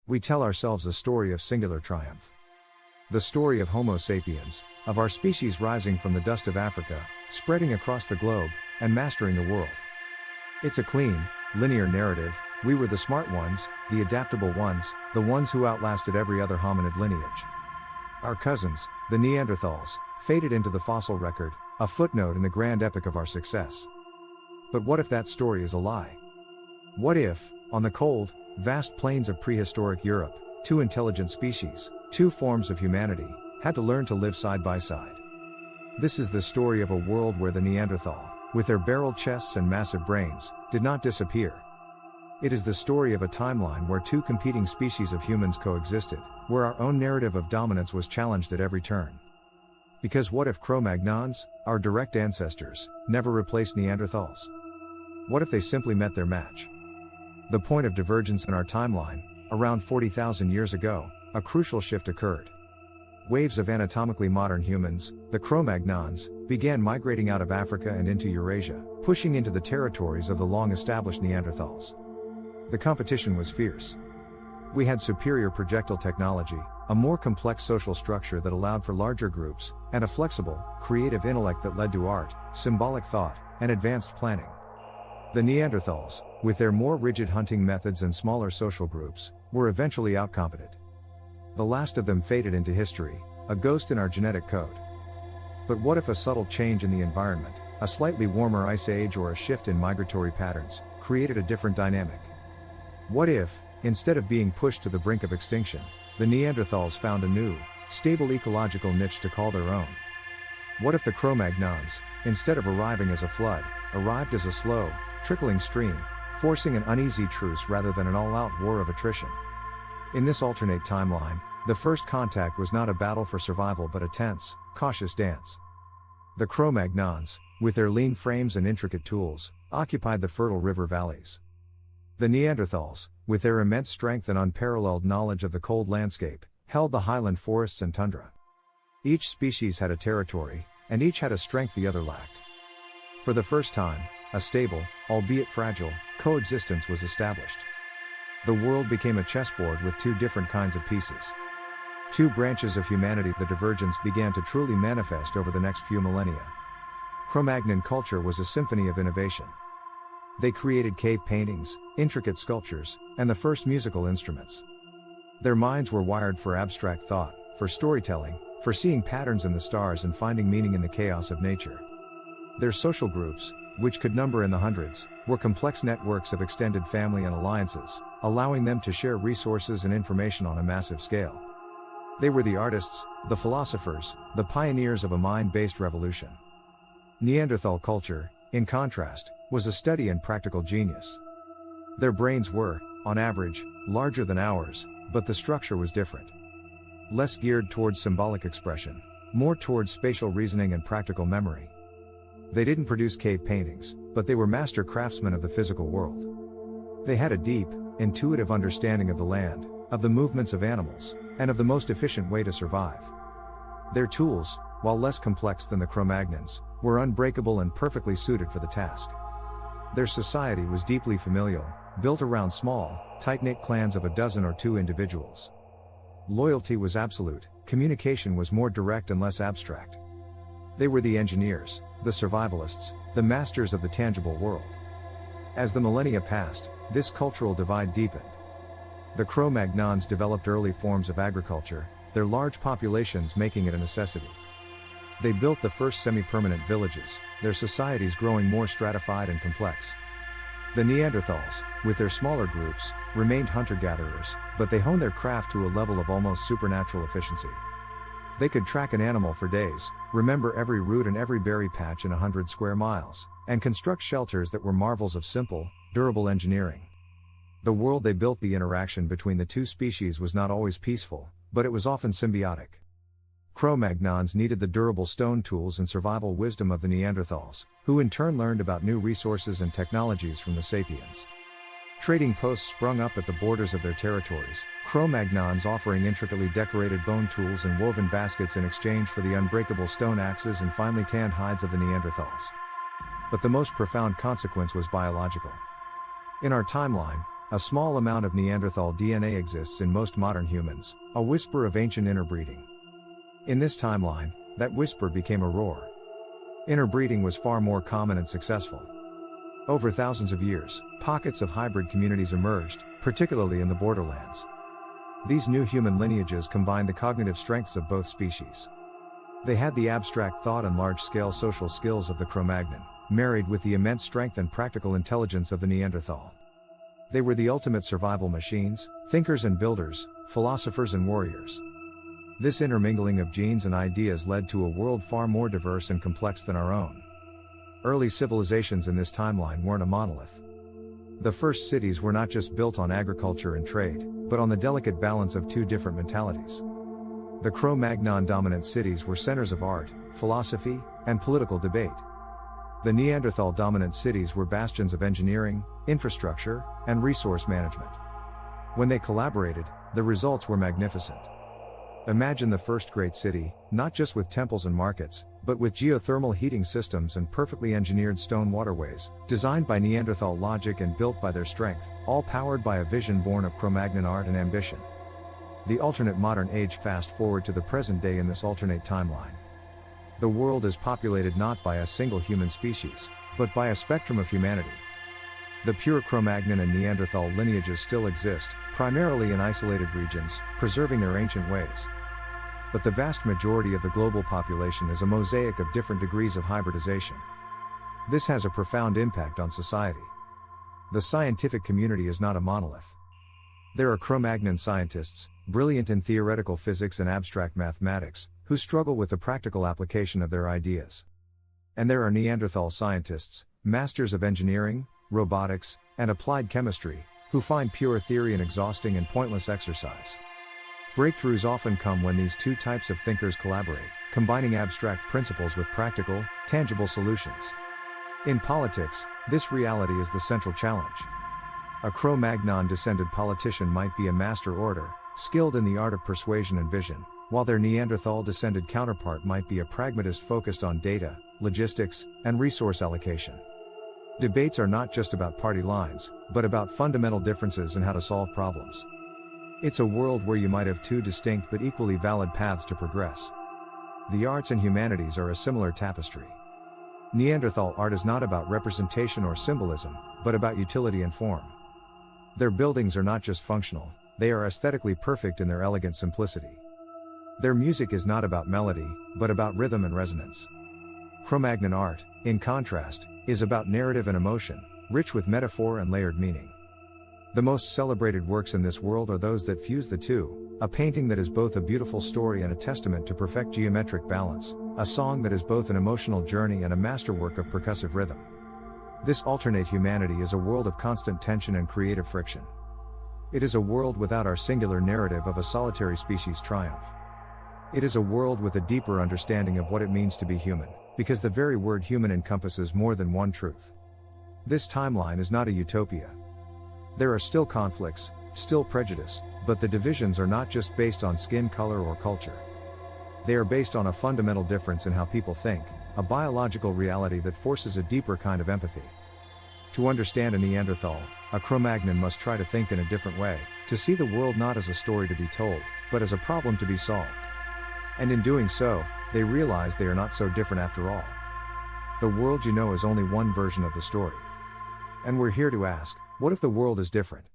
We tell ourselves a story of singular triumph. The story of Homo sapiens, of our species rising from the dust of Africa, spreading across the globe, and mastering the world. It's a clean, linear narrative. We were the smart ones, the adaptable ones, the ones who outlasted every other hominid lineage. Our cousins, the Neanderthals, faded into the fossil record, a footnote in the grand epic of our success. But what if that story is a lie? What if, on the cold, vast plains of prehistoric Europe, two intelligent species, two forms of humanity, had to learn to live side by side? This is the story of a world where the Neanderthal, with their barrel chests and massive brains, did not disappear. It is the story of a timeline where two competing species of humans coexisted, where our own narrative of dominance was challenged at every turn. Because what if Cro-Magnons, our direct ancestors, never replaced Neanderthals? What if they simply met their match? The point of divergence in our timeline, around 40,000 years ago, a crucial shift occurred. Waves of anatomically modern humans, the Cro-Magnons, began migrating out of Africa and into Eurasia, pushing into the territories of the long-established Neanderthals. The competition was fierce. We had superior projectile technology, a more complex social structure that allowed for larger groups, and a flexible, creative intellect that led to art, symbolic thought, and advanced planning. The Neanderthals, with their more rigid hunting methods and smaller social groups, were eventually outcompeted. The last of them faded into history, a ghost in our genetic code. But what if a subtle change in the environment, a slightly warmer ice age or a shift in migratory patterns, created a different dynamic? What if, instead of being pushed to the brink of extinction, the Neanderthals found a new, stable ecological niche to call their own? What if the Cro-Magnons, instead of arriving as a flood, arrived as a slow, trickling stream, forcing an uneasy truce rather than an all-out war of attrition? In this alternate timeline, the first contact was not a battle for survival but a tense, cautious dance. The Cro-Magnons, with their lean frames and intricate tools, occupied the fertile river valleys. The Neanderthals, with their immense strength and unparalleled knowledge of the cold landscape, held the highland forests and tundra. Each species had a territory, and each had a strength the other lacked. For the first time, a stable, albeit fragile, coexistence was established. The world became a chessboard with two different kinds of pieces. Two branches of humanity. The divergence began to truly manifest over the next few millennia. Cro-Magnon culture was a symphony of innovation. They created cave paintings, intricate sculptures, and the first musical instruments. Their minds were wired for abstract thought, for storytelling, for seeing patterns in the stars and finding meaning in the chaos of nature. Their social groups, which could number in the hundreds, were complex networks of extended family and alliances, allowing them to share resources and information on a massive scale. They were the artists, the philosophers, the pioneers of a mind-based revolution. Neanderthal culture, in contrast, was a steady and practical genius. Their brains were, on average, larger than ours, but the structure was different. Less geared towards symbolic expression, more towards spatial reasoning and practical memory. They didn't produce cave paintings, but they were master craftsmen of the physical world. They had a deep, intuitive understanding of the land, of the movements of animals, and of the most efficient way to survive. Their tools, while less complex than the Cro-Magnons, were unbreakable and perfectly suited for the task. Their society was deeply familial, built around small, tight-knit clans of a dozen or two individuals. Loyalty was absolute, communication was more direct and less abstract. They were the engineers, the survivalists, the masters of the tangible world. As the millennia passed, this cultural divide deepened. The Cro-Magnons developed early forms of agriculture, their large populations making it a necessity. They built the first semi-permanent villages, their societies growing more stratified and complex. The Neanderthals, with their smaller groups, remained hunter-gatherers, but they honed their craft to a level of almost supernatural efficiency. They could track an animal for days, remember every root and every berry patch in 100 square miles, and construct shelters that were marvels of simple, durable engineering. The world they built. The interaction between the two species was not always peaceful, but it was often symbiotic. Cro-Magnons needed the durable stone tools and survival wisdom of the Neanderthals, who in turn learned about new resources and technologies from the sapiens. Trading posts sprung up at the borders of their territories, Cro-Magnons offering intricately decorated bone tools and woven baskets in exchange for the unbreakable stone axes and finely tanned hides of the Neanderthals. But the most profound consequence was biological. In our timeline, a small amount of Neanderthal DNA exists in most modern humans, a whisper of ancient interbreeding. In this timeline, that whisper became a roar. Interbreeding was far more common and successful. Over thousands of years, pockets of hybrid communities emerged, particularly in the borderlands. These new human lineages combined the cognitive strengths of both species. They had the abstract thought and large-scale social skills of the Cro-Magnon, married with the immense strength and practical intelligence of the Neanderthal. They were the ultimate survival machines, thinkers and builders, philosophers and warriors. This intermingling of genes and ideas led to a world far more diverse and complex than our own. Early civilizations in this timeline weren't a monolith. The first cities were not just built on agriculture and trade, but on the delicate balance of two different mentalities. The Cro-Magnon dominant cities were centers of art, philosophy, and political debate. The Neanderthal dominant cities were bastions of engineering, infrastructure, and resource management. When they collaborated, the results were magnificent. Imagine the first great city, not just with temples and markets, but with geothermal heating systems and perfectly engineered stone waterways, designed by Neanderthal logic and built by their strength, all powered by a vision born of Cro-Magnon art and ambition. The alternate modern age. Fast forward to the present day in this alternate timeline. The world is populated not by a single human species, but by a spectrum of humanity. The pure Cro-Magnon and Neanderthal lineages still exist, primarily in isolated regions, preserving their ancient ways. But the vast majority of the global population is a mosaic of different degrees of hybridization. This has a profound impact on society. The scientific community is not a monolith. There are Cro-Magnon scientists, brilliant in theoretical physics and abstract mathematics, who struggle with the practical application of their ideas. And there are Neanderthal scientists, masters of engineering, robotics, and applied chemistry, who find pure theory an exhausting and pointless exercise. Breakthroughs often come when these two types of thinkers collaborate, combining abstract principles with practical, tangible solutions. In politics, this reality is the central challenge. A Cro-Magnon descended politician might be a master orator, skilled in the art of persuasion and vision, while their Neanderthal descended counterpart might be a pragmatist focused on data, logistics, and resource allocation. Debates are not just about party lines, but about fundamental differences in how to solve problems. It's a world where you might have two distinct but equally valid paths to progress. The arts and humanities are a similar tapestry. Neanderthal art is not about representation or symbolism, but about utility and form. Their buildings are not just functional, they are aesthetically perfect in their elegant simplicity. Their music is not about melody, but about rhythm and resonance. Cro-Magnon art, in contrast, is about narrative and emotion, rich with metaphor and layered meaning. The most celebrated works in this world are those that fuse the two, a painting that is both a beautiful story and a testament to perfect geometric balance, a song that is both an emotional journey and a masterwork of percussive rhythm. This alternate humanity is a world of constant tension and creative friction. It is a world without our singular narrative of a solitary species triumph. It is a world with a deeper understanding of what it means to be human, because the very word human encompasses more than one truth. This timeline is not a utopia. There are still conflicts, still prejudice, but the divisions are not just based on skin color or culture. They are based on a fundamental difference in how people think, a biological reality that forces a deeper kind of empathy. To understand a Neanderthal, a Cro-Magnon must try to think in a different way, to see the world not as a story to be told, but as a problem to be solved. And in doing so, they realize they are not so different after all. The world you know is only one version of the story. And we're here to ask, what if the world is different?